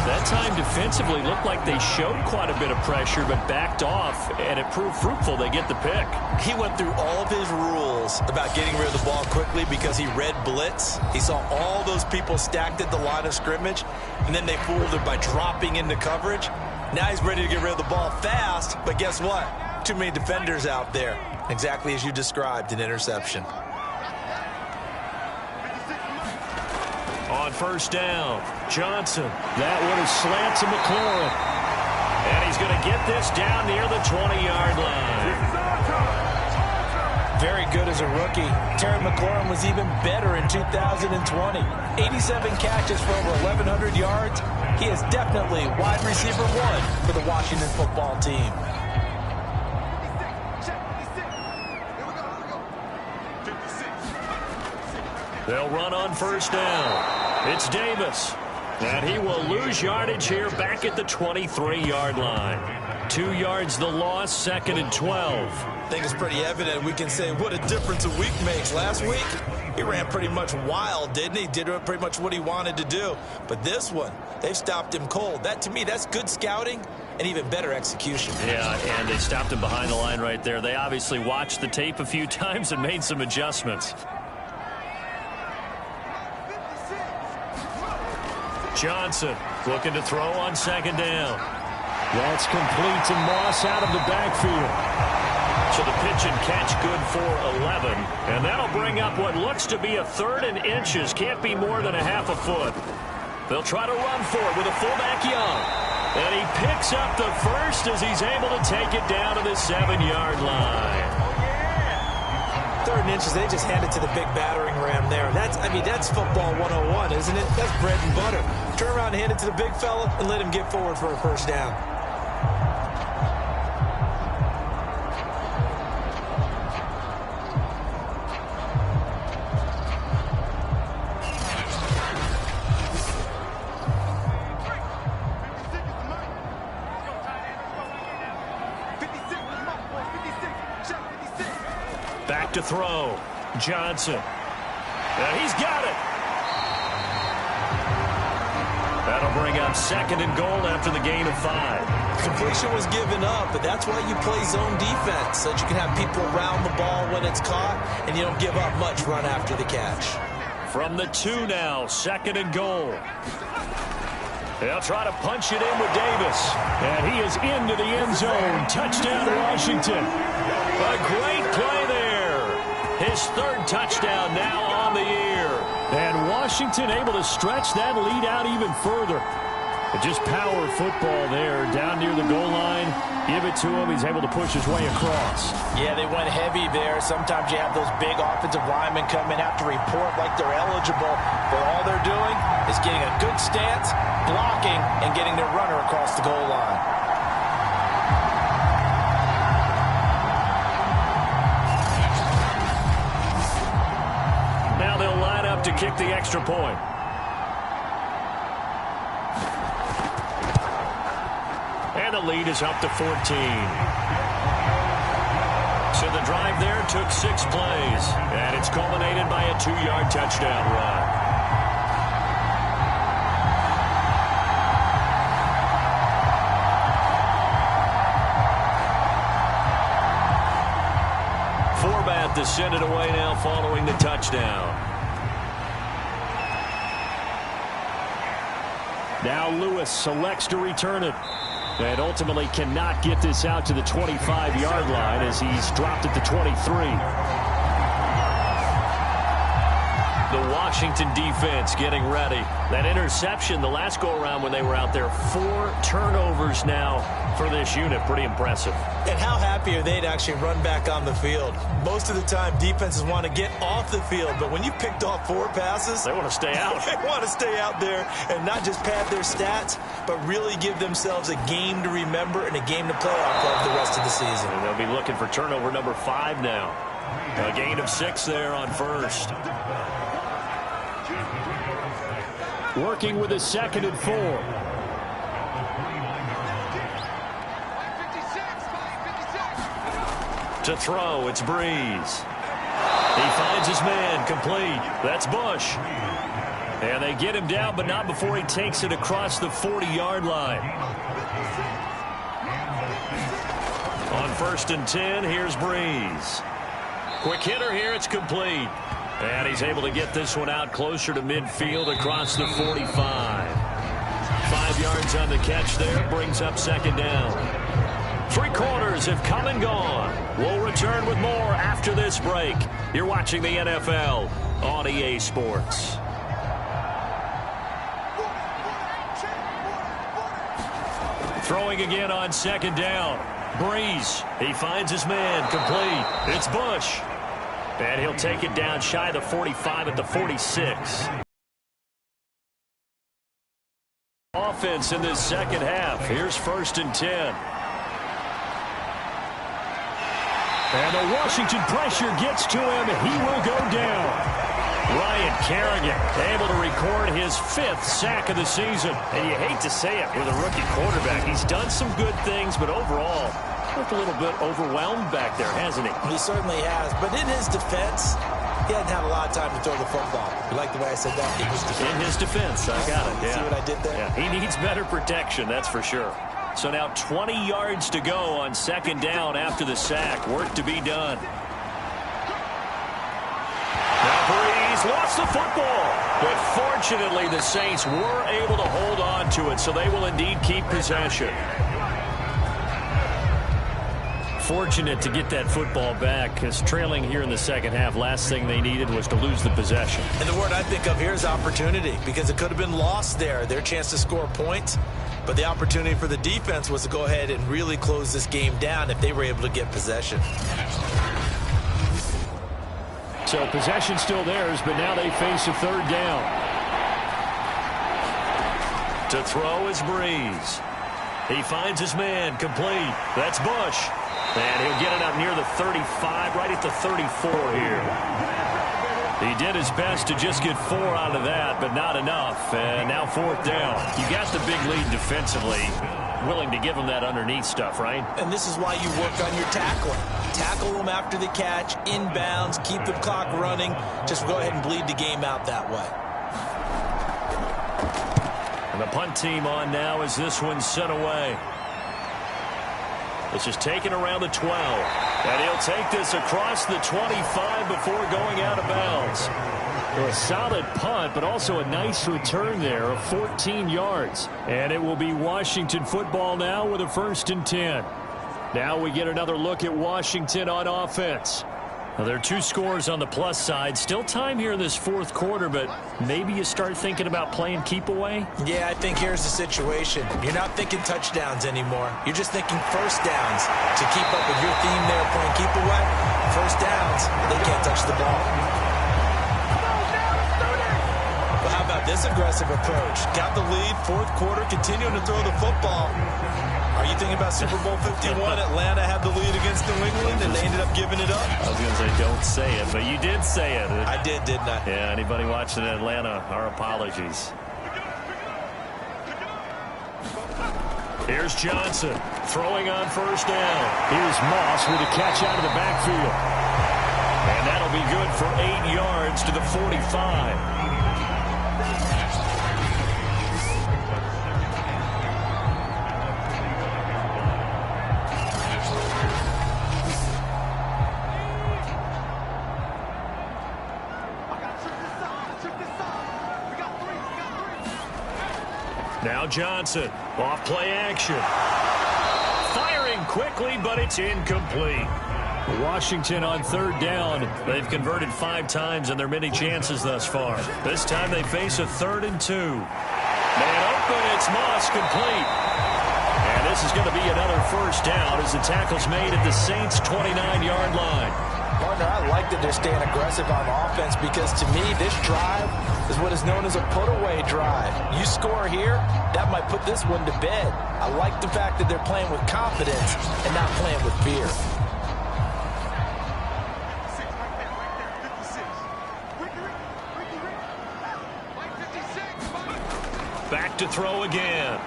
That time defensively looked like they showed quite a bit of pressure, but backed off, and it proved fruitful. They get the pick. He went through all of his rules about getting rid of the ball quickly because he read blitz. He saw all those people stacked at the line of scrimmage, and then they fooled him by dropping into coverage. Now he's ready to get rid of the ball fast, but guess what? Too many defenders out there. Exactly as you described, an interception. On first down, Johnson. That one is slant to McLaurin. And he's going to get this down near the 20-yard line. very good as a rookie. Terry McLaurin was even better in 2020. 87 catches for over 1,100 yards. He is definitely wide receiver one for the Washington football team. They'll run on first down. It's Davis. And he will lose yardage here back at the 23-yard line. 2 yards the loss, 2nd and 12. I think it's pretty evident. We can say what a difference a week makes. Last week, he ran pretty much wild, didn't he? Did pretty much what he wanted to do. But this one, they've stopped him cold. That, to me, that's good scouting and even better execution. Yeah, and they stopped him behind the line right there. They obviously watched the tape a few times and made some adjustments. Johnson looking to throw on 2nd down. That's complete to Moss out of the backfield. So the pitch and catch good for 11. And that'll bring up what looks to be a 3rd and inches. Can't be more than a half a foot. They'll try to run for it with a fullback Young. And he picks up the first as he's able to take it down to the 7-yard line. 3rd and inches, they just hand it to the big battering ram there. That's football 101, isn't it? That's bread and butter. Turn around and hand it to the big fella and let him get forward for a first down. Back to throw. Johnson. And he's got it. That'll bring up 2nd and goal after the gain of 5. Completion was given up, but that's why you play zone defense, so that you can have people around the ball when it's caught, and you don't give up much run after the catch. From the 2 now, 2nd and goal. They'll try to punch it in with Davis. And he is into the end zone. Touchdown, Washington. A great play there. His 3rd touchdown now on the year. And Washington able to stretch that lead out even further. But just power football there down near the goal line. Give it to him. He's able to push his way across. Yeah, they went heavy there. Sometimes you have those big offensive linemen come in, have to report like they're eligible. But all they're doing is getting a good stance, blocking, and getting their runner across the goal line. Now they'll line up to kick the extra point. And the lead is up to 14. So the drive there took 6 plays. And it's culminated by a 2-yard touchdown run. Forbat to send it away now following the touchdown. Now Lewis selects to return it. And ultimately cannot get this out to the 25-yard line as he's dropped at the 23. The Washington defense getting ready. That interception the last go-around when they were out there. 4 turnovers now for this unit. Pretty impressive. And how happy are they to actually run back on the field? Most of the time, defenses want to get off the field. But when you picked off 4 passes, they want to stay out. They want to stay out there and not just pad their stats, but really give themselves a game to remember and a game to play off of the rest of the season. And they'll be looking for turnover number 5 now. A gain of 6 there on first. Working with a 2nd and 4. To throw, it's Breeze. He finds his man, complete. That's Bush. And they get him down, but not before he takes it across the 40-yard line. On 1st and 10, here's Breeze. Quick hitter here, it's complete. And he's able to get this one out closer to midfield across the 45. 5 yards on the catch there, brings up 2nd down. 3 quarters have come and gone. We'll return with more after this break. You're watching the NFL on EA Sports. Throwing again on 2nd down. Breeze, he finds his man, complete. It's Bush. And he'll take it down shy of the 45 at the 46. Offense in this second half. Here's 1st and 10. And the Washington pressure gets to him. He will go down. Ryan Kerrigan able to record his 5th sack of the season. And you hate to say it with a rookie quarterback. He's done some good things, but overall, looked a little bit overwhelmed back there, hasn't he? He certainly has. But in his defense, he hadn't had a lot of time to throw the football. You like the way I said that? In his defense. In his defense. I got it. Yeah. See what I did there? Yeah. He needs better protection, that's for sure. So now 20 yards to go on 2nd down after the sack. Work to be done. Now Breeze lost the football. But fortunately, the Saints were able to hold on to it, so they will indeed keep possession. Fortunate to get that football back, because trailing here in the second half, last thing they needed was to lose the possession. And the word I think of here is opportunity, because it could have been lost there. Their chance to score points. But the opportunity for the defense was to go ahead and really close this game down if they were able to get possession. So possession still theirs, but now they face a 3rd down. To throw is Breeze. He finds his man complete. That's Bush. And he'll get it up near the 35, right at the 34 here. He did his best to just get 4 out of that, but not enough. And now 4th down. You got the big lead defensively. Willing to give him that underneath stuff, right? And this is why you work on your tackling. Tackle them after the catch, inbounds, keep the clock running. Just go ahead and bleed the game out that way. And the punt team on now as this one's sent away. This is taken around the 12. And he'll take this across the 25 before going out of bounds. A solid punt, but also a nice return there of 14 yards. And it will be Washington football now with a 1st and 10. Now we get another look at Washington on offense. Now, there are 2 scores on the plus side. Still time here in this 4th quarter, but maybe you start thinking about playing keep away? Yeah, I think here's the situation. You're not thinking touchdowns anymore. You're just thinking 1st downs. To keep up with your theme there, playing keep away, 1st downs, they can't touch the ball. Well, how about this aggressive approach? Got the lead, 4th quarter, continuing to throw the football. Are you thinking about Super Bowl 51? Atlanta had the lead against New England, and they ended up giving it up? I was going to say, don't say it, but you did say it. I did, didn't I? Yeah, anybody watching Atlanta, our apologies. Here's Johnson throwing on 1st down. Here's Moss with a catch out of the backfield. And that'll be good for 8 yards to the 45. Now Johnson, off play action. Firing quickly, but it's incomplete. Washington on 3rd down. They've converted 5 times in their many chances thus far. This time they face a 3rd and 2. Man open, it's Moss complete. And this is going to be another 1st down as the tackle's made at the Saints' 29-yard line. Partner, I like that they're staying aggressive on offense, because to me, this drive is what is known as a put-away drive. You score here, that might put this one to bed. I like the fact that they're playing with confidence and not playing with fear. Back to throw again.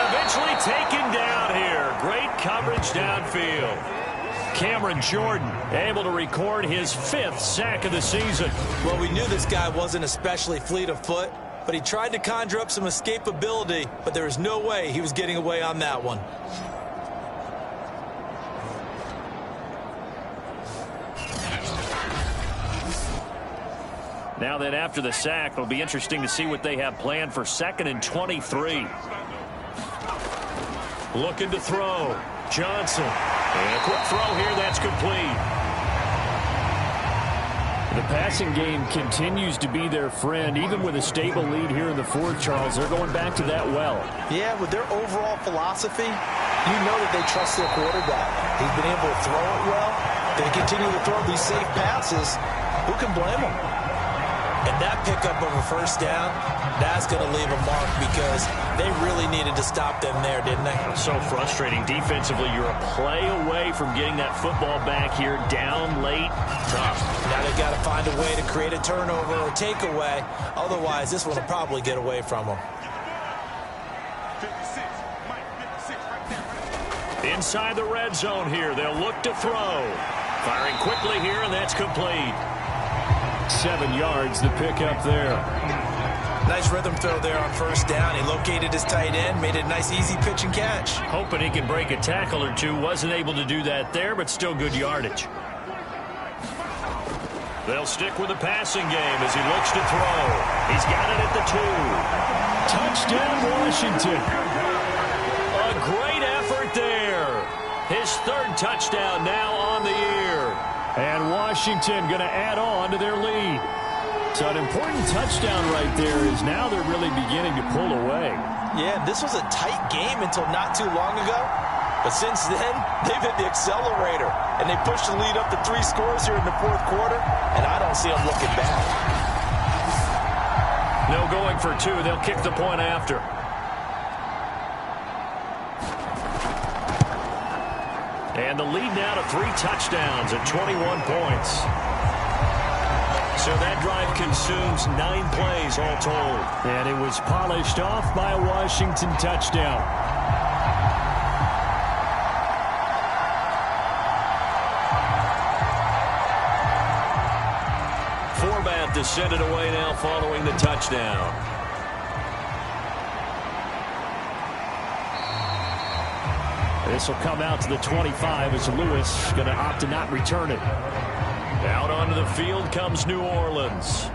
Eventually taken down here. Great coverage downfield. Cameron Jordan able to record his 5th sack of the season. Well, we knew this guy wasn't especially fleet of foot, but he tried to conjure up some escapability, but there was no way he was getting away on that one. Now then, after the sack, it'll be interesting to see what they have planned for 2nd and 23. Looking to throw. Johnson. And a quick throw here. That's complete. The passing game continues to be their friend. Even with a stable lead here in the 4th, Charles, they're going back to that well. Yeah, with their overall philosophy, You know that they trust their quarterback. He's been able to throw it well. They continue to throw these safe passes. Who can blame them? And that pickup of a first down, that's going to leave a mark because they really needed to stop them there, didn't they? So frustrating. Defensively, you're a play away from getting that football back here, down late. Tough. Now they've got to find a way to create a turnover or takeaway. Otherwise, this one will probably get away from them. Inside the red zone here, they'll look to throw. Firing quickly here, and that's complete. 7 yards, the pickup there. Nice rhythm throw there on first down. He located his tight end, made it a nice easy pitch and catch. Hoping he can break a tackle or two. Wasn't able to do that there, but still good yardage. They'll stick with the passing game as he looks to throw. He's got it at the 2. Touchdown, Washington. A great effort there. His 3rd touchdown now on the year. And Washington going to add on to their lead. So an important touchdown right there is now they're really beginning to pull away. Yeah, this was a tight game until not too long ago. But since then, they've hit the accelerator. And they pushed the lead up to 3 scores here in the 4th quarter. And I don't see them looking back. No going for 2. They'll kick the point after. And the lead now to 3 touchdowns at 21 points. So that drive consumes 9 plays all told. And it was polished off by a Washington touchdown. Forbath to send it away now following the touchdown. This will come out to the 25 as Lewis going to opt to not return it. Out onto the field comes New Orleans.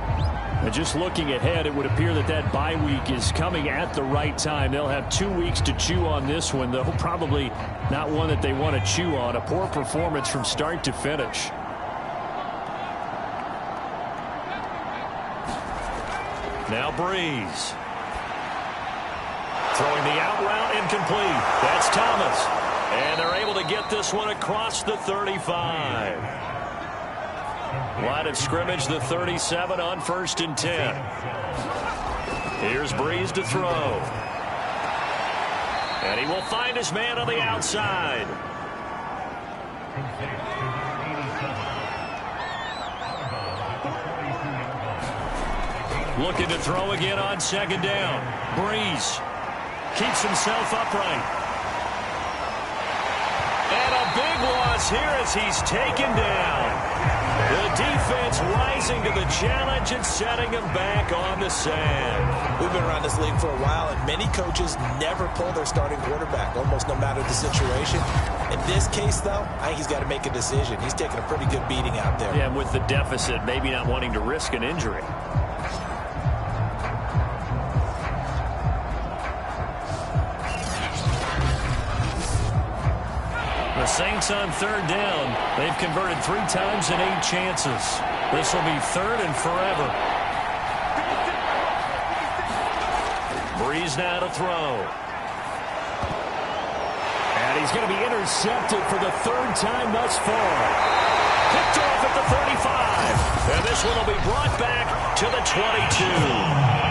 And just looking ahead, it would appear that that bye week is coming at the right time. They'll have 2 weeks to chew on this one, though probably not one that they want to chew on. A poor performance from start to finish. Now Breeze. Throwing the out route incomplete. That's Thomas. And they're able to get this one across the 35. Line of scrimmage, the 37 on 1st and 10. Here's Breeze to throw. And he will find his man on the outside. Looking to throw again on 2nd down. Breeze keeps himself upright. And a big loss here as he's taken down. The defense rising to the challenge and setting him back on the sand. We've been around this league for a while, and many coaches never pull their starting quarterback, almost no matter the situation. In this case, though, I think he's got to make a decision. He's taking a pretty good beating out there. Yeah, and with the deficit, maybe not wanting to risk an injury. The Saints on 3rd down. They've converted 3 times in 8 chances. This will be 3rd and forever. Breeze now to throw. And he's going to be intercepted for the 3rd time thus far. Picked off at the 35. And this one will be brought back to the 22.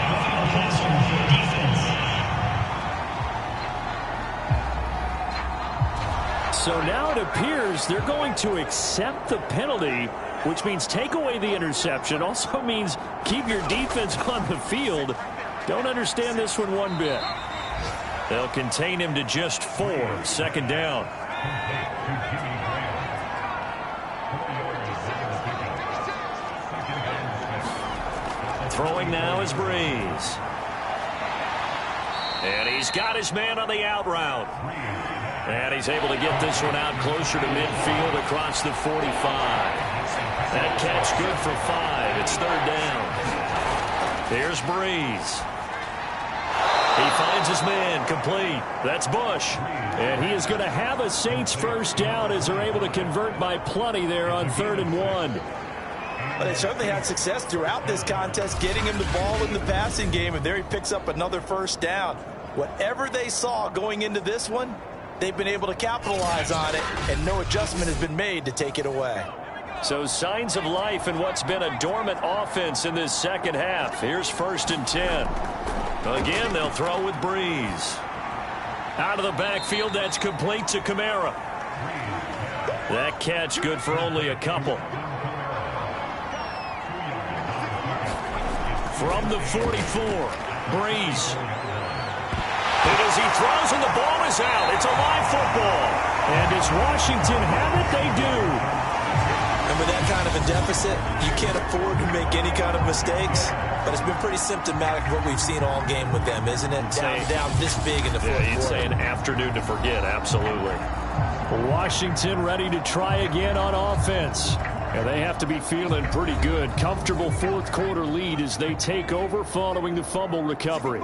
So now it appears they're going to accept the penalty, which means take away the interception. Also means keep your defense on the field. Don't understand this one bit. They'll contain him to just 4. 2nd down. Throwing now is Breeze. And he's got his man on the out route. And he's able to get this one out closer to midfield across the 45. That catch good for 5. It's 3rd down. Here's Breeze. He finds his man complete. That's Bush. And he is going to have a Saints 1st down as they're able to convert by plenty there on 3rd and 1. Well, they certainly had success throughout this contest, getting him the ball in the passing game, and there he picks up another 1st down. Whatever they saw going into this one, they've been able to capitalize on it, and no adjustment has been made to take it away. So signs of life in what's been a dormant offense in this second half. Here's 1st and 10. Again, they'll throw with Breeze. Out of the backfield, that's complete to Kamara. That catch good for only a couple. From the 44, Breeze. And as he throws and the ball is out, it's a live football. And does Washington have it? They do. And with that kind of a deficit, you can't afford to make any kind of mistakes. But it's been pretty symptomatic of what we've seen all game with them, isn't it? Down this big in the fourth quarter. You'd say an afternoon to forget, absolutely. Washington ready to try again on offense. And they have to be feeling pretty good. Comfortable fourth quarter lead as they take over following the fumble recovery.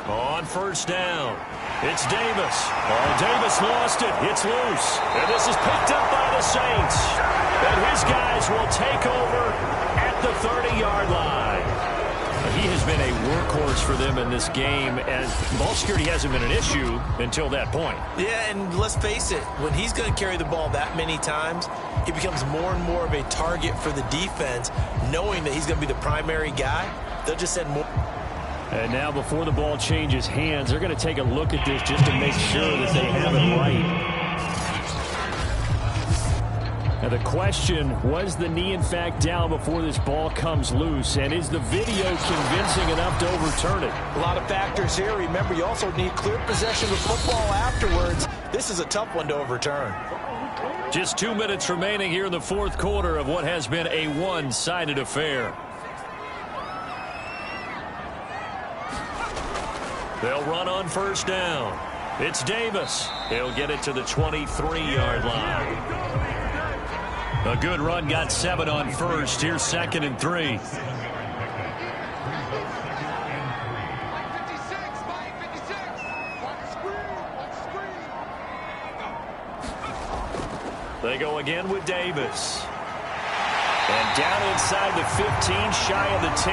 On 1st down, it's Davis. Oh, Davis lost it. It's loose. And this is picked up by the Saints. And his guys will take over at the 30-yard line. He has been a workhorse for them in this game, and ball security hasn't been an issue until that point. Yeah, and let's face it, when he's going to carry the ball that many times, he becomes more and more of a target for the defense, knowing that he's going to be the primary guy. They'll just send more. And now before the ball changes hands, they're going to take a look at this just to make sure that they have it right. Now the question, was the knee in fact down before this ball comes loose? And is the video convincing enough to overturn it? A lot of factors here. Remember, you also need clear possession of football afterwards. This is a tough one to overturn. Just 2 minutes remaining here in the fourth quarter of what has been a one-sided affair. They'll run on 1st down. It's Davis. He'll get it to the 23-yard line. A good run, got 7 on 1st. Here's 2nd and 3. They go again with Davis. And down inside the 15, shy of the 10.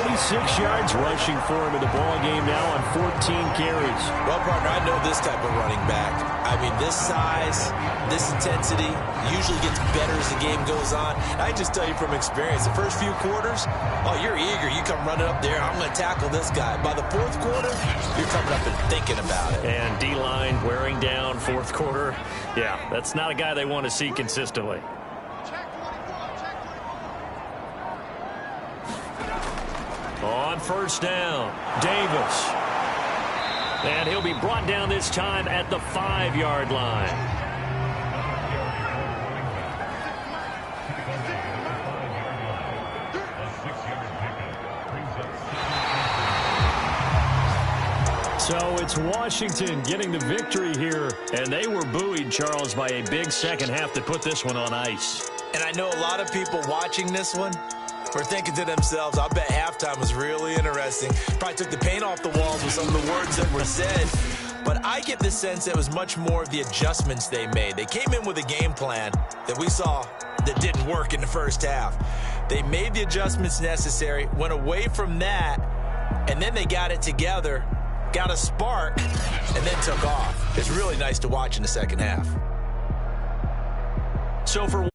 46 yards rushing for him in the ball game now on 14 carries. Well, partner, I know this type of running back. I mean, this size, this intensity usually gets better as the game goes on. I just tell you from experience, the first few quarters, oh, you're eager. You come running up there, I'm going to tackle this guy. By the fourth quarter, you're coming up and thinking about it. And D-line wearing down fourth quarter. Yeah, that's not a guy they want to see consistently. On 1st down, Davis. And he'll be brought down this time at the 5-yard line. So it's Washington getting the victory here. And they were buoyed, Charles, by a big second half that put this one on ice. And I know a lot of people watching this one were thinking to themselves, I bet halftime was really interesting. Probably took the paint off the walls with some of the words that were said. But I get the sense that it was much more of the adjustments they made. They came in with a game plan that we saw that didn't work in the first half. They made the adjustments necessary, went away from that, and then they got it together, got a spark, and then took off. It's really nice to watch in the second half. So for